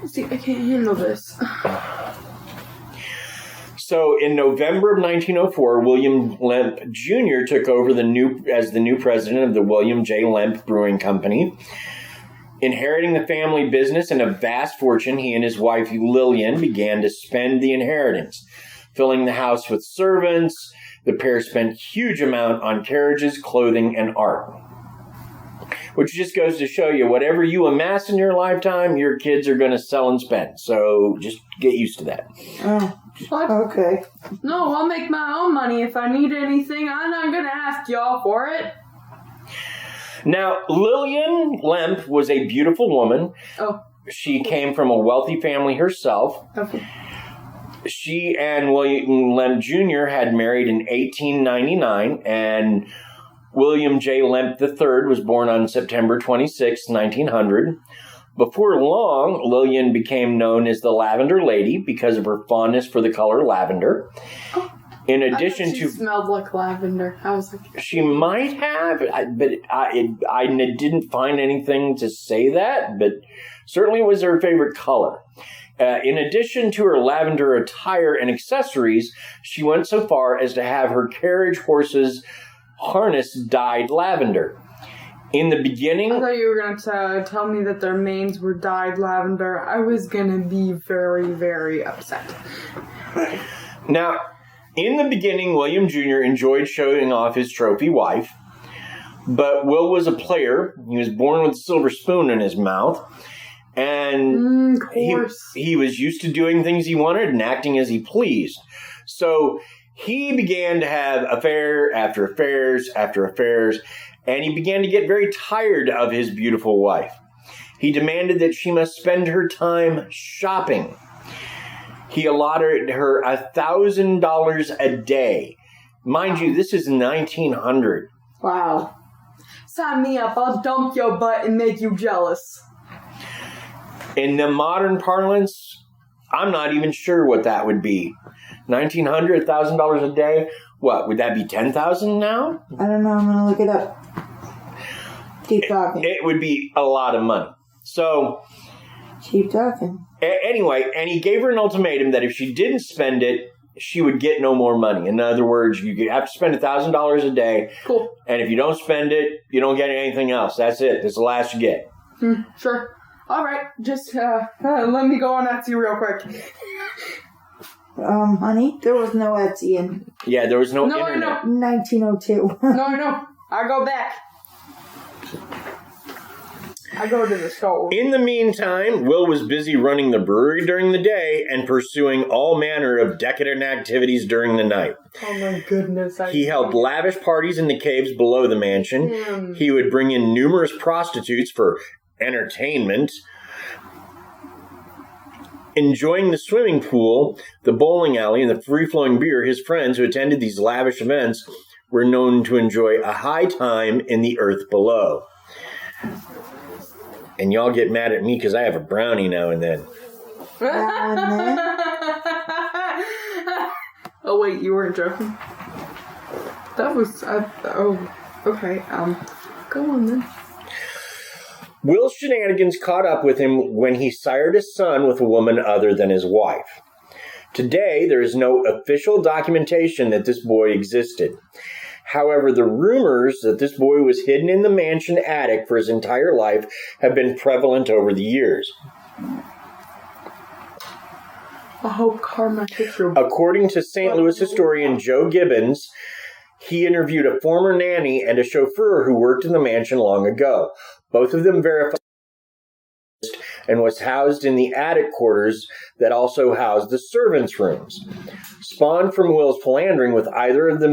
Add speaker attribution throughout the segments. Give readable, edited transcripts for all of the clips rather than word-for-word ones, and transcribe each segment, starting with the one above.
Speaker 1: See, I can't handle this.
Speaker 2: So in November of 1904, William Lemp Jr. took over as the new president of the William J. Lemp Brewing Company. Inheriting the family business and a vast fortune, he and his wife Lillian began to spend the inheritance, filling the house with servants. The pair spent huge amount on carriages, clothing, and art. Which just goes to show you, whatever you amass in your lifetime, your kids are going to sell and spend. So just get used to that.
Speaker 3: Oh,
Speaker 1: What?
Speaker 3: okay.
Speaker 1: No, I'll make my own money. If I need anything, I'm not going to ask y'all for it.
Speaker 2: Now, Lillian Lemp was a beautiful woman.
Speaker 1: Oh.
Speaker 2: She came from a wealthy family herself.
Speaker 1: Okay.
Speaker 2: She and William Lemp Jr. had married in 1899, and William J. Lemp III was born on September 26, 1900. Before long, Lillian became known as the Lavender Lady because of her fondness for the color lavender.
Speaker 1: Oh.
Speaker 2: In addition
Speaker 1: she smelled like lavender. I was like,
Speaker 2: she might have, but I didn't find anything to say that, but certainly was her favorite color. In addition to her lavender attire and accessories, she went so far as to have her carriage horses' harness dyed lavender. In the beginning...
Speaker 1: I thought you were going to tell me that their manes were dyed lavender. I was going to be very, very upset.
Speaker 2: Now, in the beginning, William Jr. enjoyed showing off his trophy wife, but Will was a player. He was born with a silver spoon in his mouth, and he was used to doing things he wanted and acting as he pleased. So he began to have affair after affairs after affairs, and he began to get very tired of his beautiful wife. He demanded that she must spend her time shopping. He allotted her $1,000 a day. Mind you, this is 1900.
Speaker 1: Wow. Sign me up. I'll dump your butt and make you jealous.
Speaker 2: In the modern parlance, I'm not even sure what that would be. 1900, $1,000 a day? What, would that be 10,000 now?
Speaker 3: I don't know. I'm going to look it up. Keep talking.
Speaker 2: It would be a lot of money. So...
Speaker 3: Keep talking.
Speaker 2: Anyway, and he gave her an ultimatum that if she didn't spend it, she would get no more money. In other words, you have to spend $1,000 a day.
Speaker 1: Cool.
Speaker 2: And if you don't spend it, you don't get anything else. That's it. That's the last you get.
Speaker 1: Sure. All right. Just let me go on Etsy real quick.
Speaker 3: Honey, there was no Etsy in...
Speaker 2: Yeah, there was no internet.
Speaker 1: I know.
Speaker 3: 1902.
Speaker 1: No, I know. I go back. I go to the store.
Speaker 2: In the meantime, Will was busy running the brewery during the day and pursuing all manner of decadent activities during the night.
Speaker 1: Oh my goodness.
Speaker 2: He held lavish parties in the caves below the mansion. He would bring in numerous prostitutes for entertainment. Enjoying the swimming pool, the bowling alley, and the free-flowing beer, his friends who attended these lavish events were known to enjoy a high time in the earth below. And y'all get mad at me because I have a brownie now and then.
Speaker 1: Oh, wait, you weren't joking? That was... okay. Go on then.
Speaker 2: Will's shenanigans caught up with him when he sired a son with a woman other than his wife. Today, there is no official documentation that this boy existed. However, the rumors that this boy was hidden in the mansion attic for his entire life have been prevalent over the years.
Speaker 1: I hope karma takes your...
Speaker 2: According to St. Louis historian Joe Gibbons, he interviewed a former nanny and a chauffeur who worked in the mansion long ago. Both of them verified and was housed in the attic quarters that also housed the servants' rooms. Spawned from Will's philandering with either one of the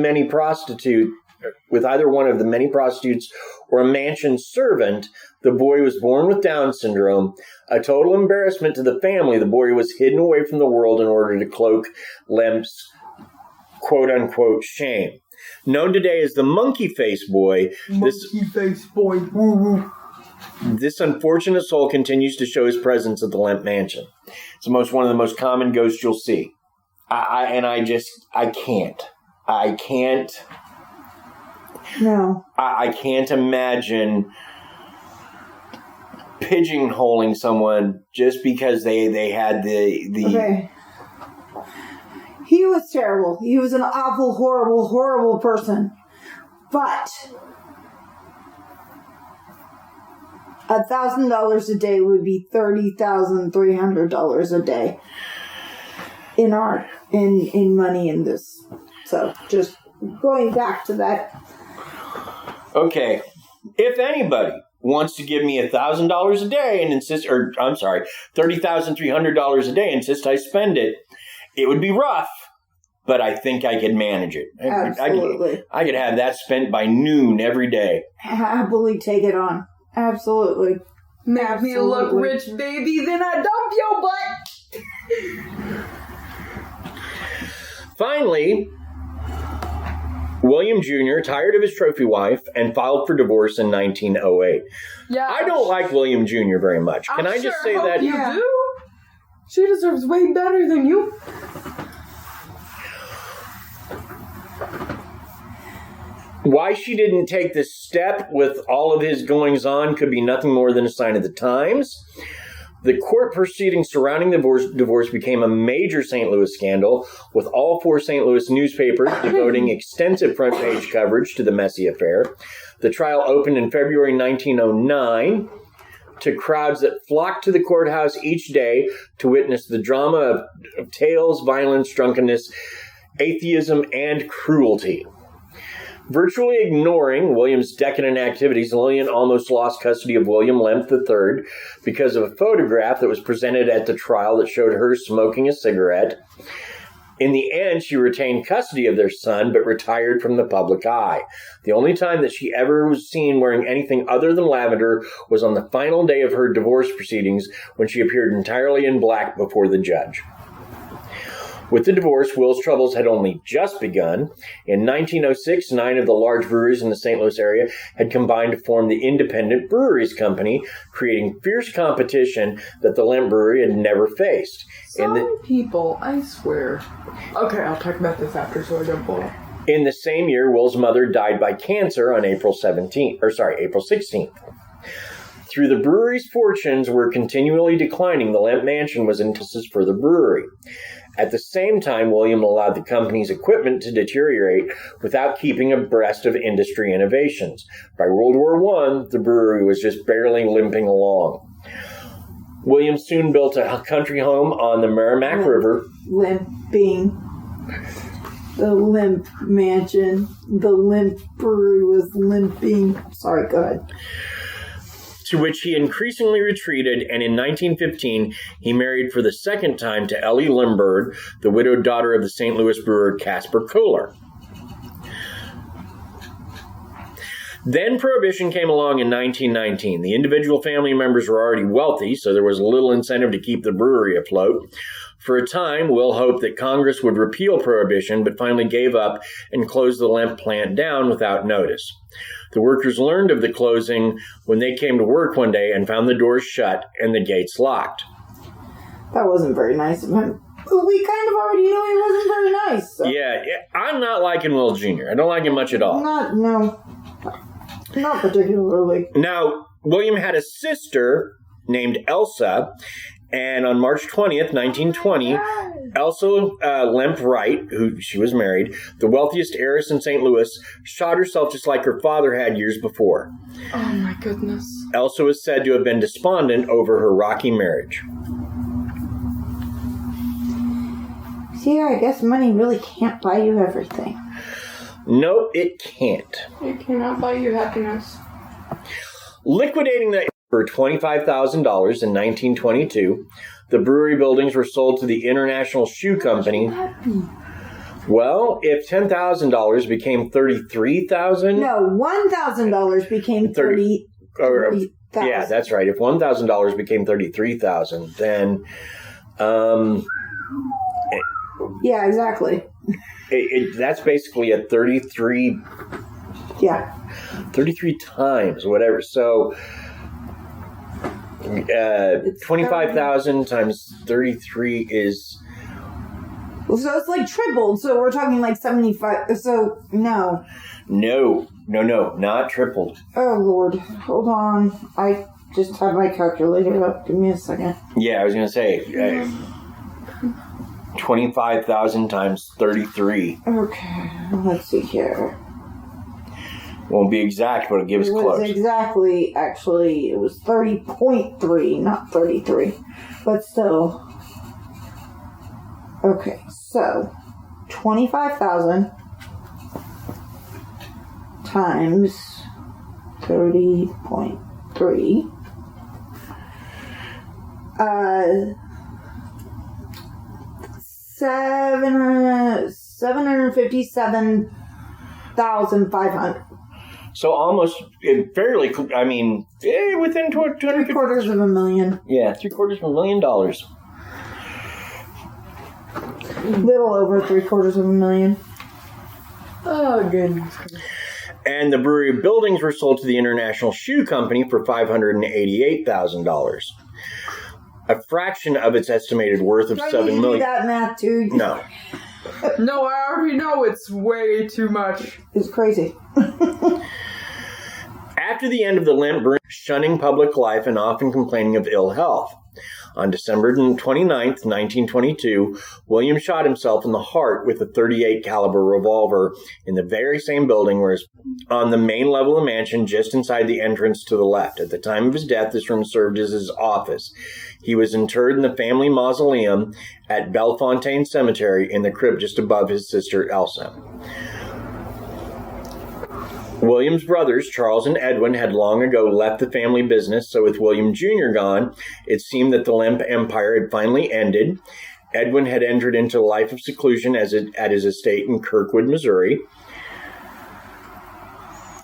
Speaker 2: many prostitutes or a mansion servant, the boy was born with Down syndrome. A total embarrassment to the family, the boy was hidden away from the world in order to cloak Lemp's quote-unquote shame. Known today as the monkey face boy, this unfortunate soul continues to show his presence at the Lemp Mansion. It's one of the most common ghosts you'll see. I can't.
Speaker 3: No.
Speaker 2: I can't imagine pigeonholing someone just because they had the
Speaker 3: Okay. He was terrible. He was an awful, horrible, horrible person. But $1,000 a day would be $30,300 a day in money in this. So just going back to that.
Speaker 2: Okay, if anybody wants to give me $1,000 a day and insist, or I'm sorry, $30,300 a day, and insist I spend it, it would be rough, but I think I could manage it.
Speaker 3: Absolutely.
Speaker 2: I could have that spent by noon every day.
Speaker 3: Happily take it on. Absolutely.
Speaker 1: Make me look rich, baby, then I dump your butt.
Speaker 2: Finally, William Jr. tired of his trophy wife and filed for divorce in 1908.
Speaker 1: Yeah,
Speaker 2: I don't like William Jr. very much. Can I just say that?
Speaker 1: You do? She deserves way better than you.
Speaker 2: Why she didn't take this step with all of his goings-on could be nothing more than a sign of the times. The court proceedings surrounding the divorce became a major St. Louis scandal, with all 4 St. Louis newspapers devoting extensive front-page coverage to the messy affair. The trial opened in February 1909 to crowds that flocked to the courthouse each day to witness the drama of tales, violence, drunkenness, atheism, and cruelty. Virtually ignoring William's decadent activities, Lillian almost lost custody of William Lemp III because of a photograph that was presented at the trial that showed her smoking a cigarette. In the end, she retained custody of their son, but retired from the public eye. The only time that she ever was seen wearing anything other than lavender was on the final day of her divorce proceedings, when she appeared entirely in black before the judge. With the divorce, Will's troubles had only just begun. In 1906, 9 of the large breweries in the St. Louis area had combined to form the Independent Breweries Company, creating fierce competition that the Lemp Brewery had never faced.
Speaker 1: Some people, I swear. Okay, I'll talk about this after so I don't blow up.
Speaker 2: In the same year, Will's mother died by cancer on April 16th. Through the brewery's fortunes were continually declining, the Lemp Mansion was in crisis for the brewery. At the same time, William allowed the company's equipment to deteriorate without keeping abreast of industry innovations. By World War I, the brewery was just barely limping along. William soon built a country home on the Merrimack River.
Speaker 3: Limping. The Lemp Mansion. The Lemp Brewery was limping. Sorry, go ahead.
Speaker 2: To which he increasingly retreated, and in 1915, he married for the second time to Ellie Limburg, the widowed daughter of the St. Louis brewer Caspar Kohler. Then Prohibition came along in 1919. The individual family members were already wealthy, so there was little incentive to keep the brewery afloat. For a time, Will hoped that Congress would repeal Prohibition, but finally gave up and closed the Lemp plant down without notice. The workers learned of the closing when they came to work one day and found the doors shut and the gates locked.
Speaker 3: That wasn't very nice of him. We kind of already knew he wasn't very nice. So.
Speaker 2: Yeah, I'm not liking Will Jr. I don't like him much at all.
Speaker 3: Not particularly.
Speaker 2: Now, William had a sister named Elsa, and on March 20th, 1920, Elsa Lemp Wright, who she was married, the wealthiest heiress in St. Louis, shot herself just like her father had years before.
Speaker 1: Oh my goodness.
Speaker 2: Elsa was said to have been despondent over her rocky marriage.
Speaker 3: See, I guess money really can't buy you everything.
Speaker 2: Nope, it can't.
Speaker 1: It cannot buy you happiness.
Speaker 2: Liquidating the for $25,000 in 1922, the brewery buildings were sold to the International Shoe Company. Well, if $10,000 became $33,000,
Speaker 3: no, $1,000 became $30,000.
Speaker 2: Yeah, that's right. If $1,000 became $33,000, then
Speaker 3: yeah, exactly.
Speaker 2: That's basically a 33.
Speaker 3: Yeah.
Speaker 2: 33 times, whatever. So 25,000 times 33 is...
Speaker 3: So it's like tripled. So we're talking like 75. So, no.
Speaker 2: No, not tripled.
Speaker 3: Oh, Lord. Hold on. just have my calculator up. Give me a second.
Speaker 2: Yeah, I was going to say 25,000 times 33.
Speaker 3: Okay, let's see here.
Speaker 2: Won't be exact, but it'll give us
Speaker 3: It was
Speaker 2: close.
Speaker 3: exactly, actually, it was 30.3, not 33. But still. Okay, so 25,000 times 30.3. 757,500.
Speaker 2: So almost, fairly, within 250.
Speaker 3: Quarters of a million.
Speaker 2: Yeah, $750,000.
Speaker 3: Little over $750,000.
Speaker 1: Oh, goodness.
Speaker 2: And the brewery buildings were sold to the International Shoe Company for $588,000. A fraction of its estimated worth of
Speaker 3: Do I
Speaker 2: $7
Speaker 3: need to do
Speaker 2: million.
Speaker 3: that math too?
Speaker 2: No.
Speaker 1: No, I already know it's way too much.
Speaker 3: It's crazy.
Speaker 2: After the end of the Lemp brewery, shunning public life and often complaining of ill health. On December 29th, 1922, William shot himself in the heart with a .38 caliber revolver in the very same building where on the main level of the mansion, just inside the entrance to the left. At the time of his death, this room served as his office. He was interred in the family mausoleum at Bellefontaine Cemetery in the crypt just above his sister Elsa. William's brothers, Charles and Edwin, had long ago left the family business, so with William Jr. gone, it seemed that the Lemp empire had finally ended. Edwin had entered into a life of seclusion at his estate in Kirkwood, Missouri.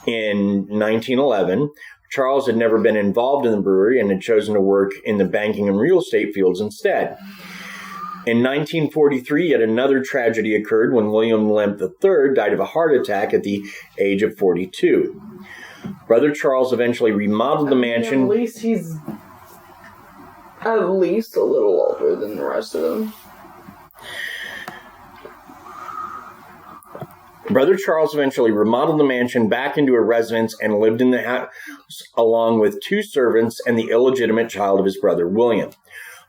Speaker 2: In 1911, Charles had never been involved in the brewery and had chosen to work in the banking and real estate fields instead. In 1943, yet another tragedy occurred when William Lemp III died of a heart attack at the age of 42. Brother Charles eventually remodeled the mansion.
Speaker 1: At least he's at least a little older than the rest of them.
Speaker 2: Brother Charles eventually remodeled the mansion back into a residence and lived in the house along with two servants and the illegitimate child of his brother William.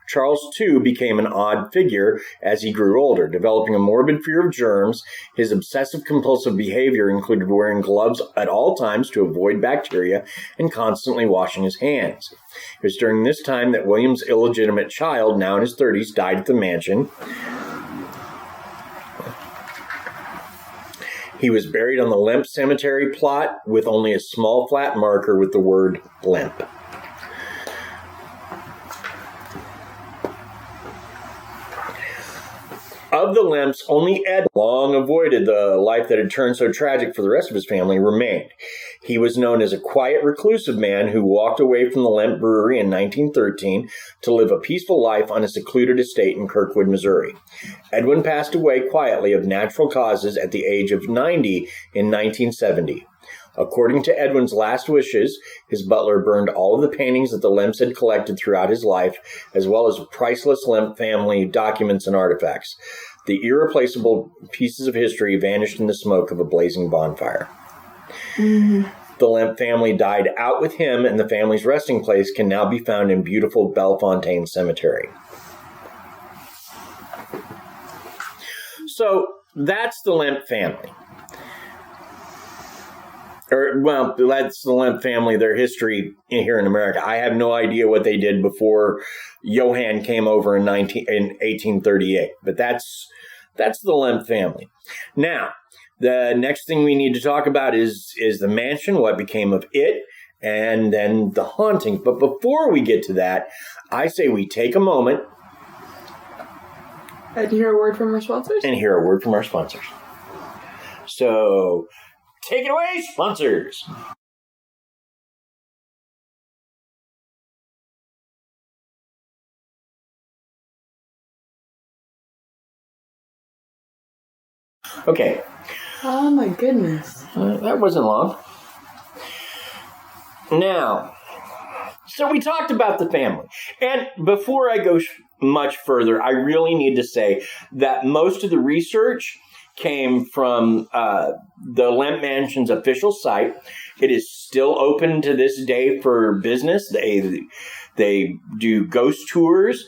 Speaker 2: Charles, too, became an odd figure as he grew older, developing a morbid fear of germs. His obsessive-compulsive behavior included wearing gloves at all times to avoid bacteria and constantly washing his hands. It was during this time that William's illegitimate child, now in his 30s, died at the mansion. He was buried on the Lemp Cemetery plot with only a small flat marker with the word Lemp. Of the Lemps, only Ed, long avoided the life that had turned so tragic for the rest of his family, remained. He was known as a quiet, reclusive man who walked away from the Lemp Brewery in 1913 to live a peaceful life on a secluded estate in Kirkwood, Missouri. Edwin passed away quietly of natural causes at the age of 90 in 1970. According to Edwin's last wishes, his butler burned all of the paintings that the Lemps had collected throughout his life, as well as priceless Lemp family documents and artifacts. The irreplaceable pieces of history vanished in the smoke of a blazing bonfire. Mm-hmm. The Lemp family died out with him, and the family's resting place can now be found in beautiful Bellefontaine Cemetery. So, that's the Lemp family. That's the Lemp family, their history here in America. I have no idea what they did before Johann came over in 1838. But that's the Lemp family. Now, the next thing we need to talk about is the mansion, what became of it, and then the haunting. But before we get to that, I say we take a moment
Speaker 1: And hear a word from our sponsors?
Speaker 2: So, take it away, sponsors! Okay.
Speaker 1: Oh my goodness.
Speaker 2: That wasn't long. Now, so we talked about the family. And before I go much further, I really need to say that most of the research came from the Lemp Mansion's official site. It is still open to this day for business. They do ghost tours.